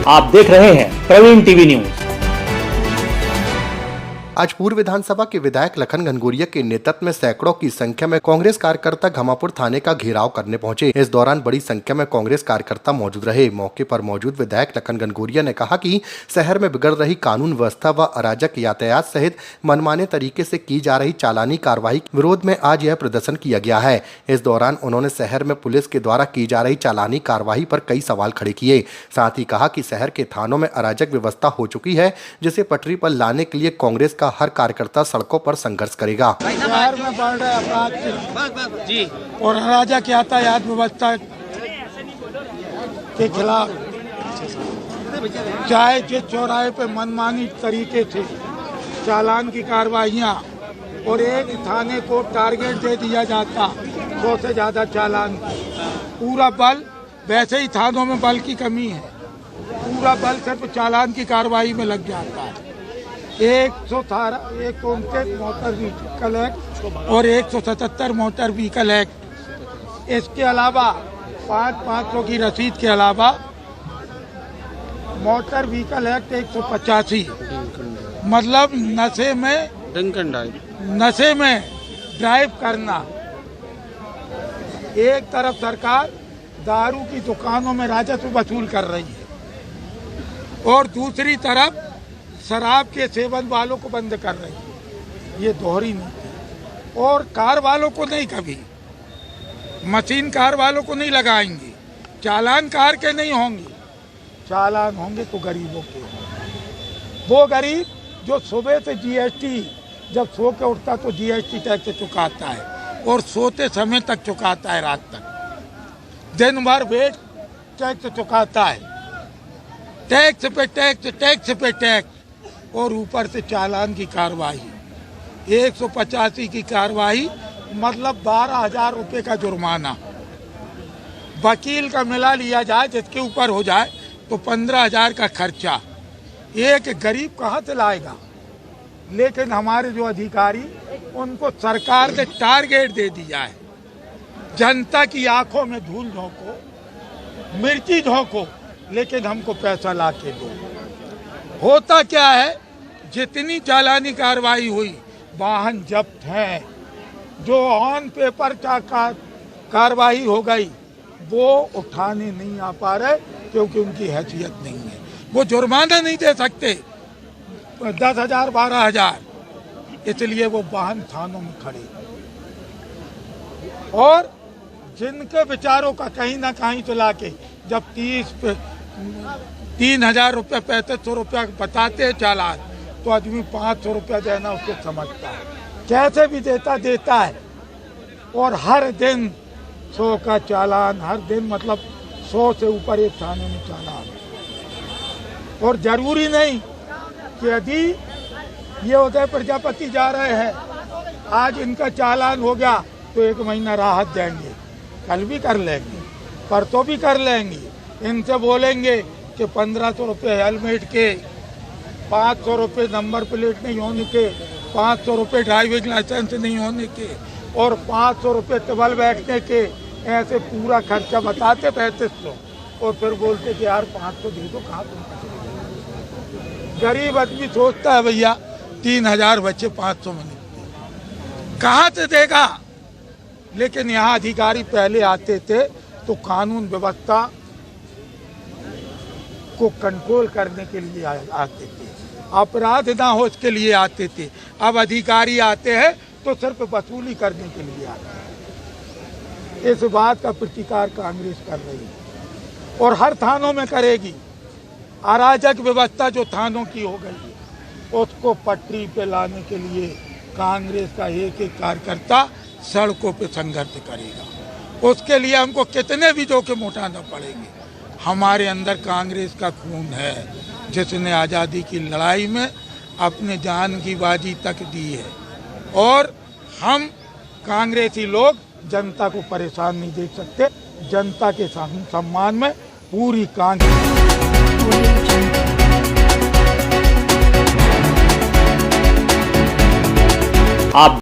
आप देख रहे हैं प्रवीण टीवी न्यूज। आज पूर्व विधानसभा के विधायक लखन घनघोरिया के नेतृत्व में सैकड़ों की संख्या में कांग्रेस कार्यकर्ता घमापुर थाने का घेराव करने पहुंचे। इस दौरान बड़ी संख्या में कांग्रेस कार्यकर्ता मौजूद रहे। मौके पर मौजूद विधायक लखन घनघोरिया ने कहा कि शहर में बिगड़ रही कानून व्यवस्था व अराजक यातायात सहित मनमाने तरीके से की जा रही चालानी कार्रवाई विरोध में आज यह प्रदर्शन किया गया है। इस दौरान उन्होंने शहर में पुलिस के द्वारा की जा रही चालानी कार्रवाई पर कई सवाल खड़े किए। साथ ही कहा कि शहर के थानों में अराजक व्यवस्था हो चुकी है, जिसे पटरी पर लाने के लिए कांग्रेस का हर कार्यकर्ता सड़कों पर संघर्ष करेगा। शहर में बढ़ रहे अपराध जी और अराजक यातायात व्यवस्था के खिलाफ, चाहे जिस चौराहे पे मनमानी तरीके से चालान की कार्रवाइयाँ और एक थाने को टारगेट दे दिया जाता 100 से ज़्यादा चालान, पूरा बल, वैसे ही थानों में बल की कमी है, पूरा बल सिर्फ चालान की कार्रवाई में लग जाता है। 129 मोटर व्हीकल एक्ट और 177 मोटर व्हीकल एक्ट, इसके अलावा 500 की रसीद के अलावा मोटर व्हीकल एक्ट 185, मतलब नशे में ड्राइव करना। एक तरफ सरकार दारू की दुकानों में राजस्व वसूल कर रही है और दूसरी तरफ शराब के सेवन वालों को बंद कर रही है। ये दोहरी नीति। और कार वालों को नहीं, कभी मशीन कार वालों को नहीं लगाएंगे, चालान कार के नहीं होंगे, चालान होंगे तो गरीबों के। वो गरीब जो सुबह से जीएसटी, जब सो के उठता तो जीएसटी टैक्स चुकाता है और सोते समय तक चुकाता है, रात तक, दिन भर वेट टैक्स चुकाता है, टैक्स पे टैक्स, टैक्स पे टैक्स, और ऊपर से चालान की कार्रवाई 185 की कार्रवाई, मतलब 12,000 रुपये का जुर्माना। वकील का मिला लिया जाए जिसके ऊपर हो जाए तो 15,000 का खर्चा। एक गरीब कहाँ से लाएगा? लेकिन हमारे जो अधिकारी, उनको सरकार ने टारगेट दे दिया है, जनता की आंखों में धूल झोंको, मिर्ची झोंको, लेकिन हमको पैसा ला के दो। होता क्या है, जितनी चालानी कार्रवाई हुई, वाहन जब्त हैं, जो ऑन पेपर कार्रवाई हो गई वो उठाने नहीं आ पा रहे क्योंकि उनकी हैसियत नहीं है। वो जुर्माना नहीं दे सकते 10,000 12,000, इसलिए वो वाहन थानों में खड़े। और जिनके विचारों का कहीं ना कहीं तो लाके, जब 3,000 रुपये 3,500 रुपया बताते हैं चालान, तो आदमी 500 रुपया देना उसको समझता है, कैसे भी देता है। और हर दिन 100 का चालान, हर दिन मतलब 100 से ऊपर एक थाने में चालान। और जरूरी नहीं कि यदि ये उदय प्रजापति जा रहे हैं, आज इनका चालान हो गया तो 1 महीना राहत देंगे, कल भी कर लेंगे, परसों भी कर लेंगे। इनसे बोलेंगे कि 1,500 रुपये हेलमेट के, 500 रुपये नंबर प्लेट नहीं होने के, 500 रुपये ड्राइविंग लाइसेंस नहीं होने के, और 500 रुपये टेबल बैठने के, ऐसे पूरा खर्चा बताते 3,500, और फिर बोलते कि यार 500 दे दो। कहाँ तुम गरीब आदमी सोचता है भैया 3,000 बच्चे 500 में निकलते, कहाँ से देगा? लेकिन यहाँ अधिकारी पहले आते थे तो कानून व्यवस्था को कंट्रोल करने के लिए आते थे, अपराध ना हो इसके लिए आते थे। अब अधिकारी आते हैं तो सिर्फ वसूली करने के लिए आते हैं। इस बात का प्रतिकार कांग्रेस कर रही है और हर थानों में करेगी। अराजक व्यवस्था जो थानों की हो गई है, उसको पटरी पे लाने के लिए कांग्रेस का एक एक कार्यकर्ता सड़कों पे संघर्ष करेगा। उसके लिए हमको कितने भी जोखिम उठाना पड़ेंगे। हमारे अंदर कांग्रेस का खून है, जिसने आज़ादी की लड़ाई में अपने जान की बाजी तक दी है, और हम कांग्रेसी लोग जनता को परेशान नहीं देख सकते। जनता के सम्मान में पूरी आप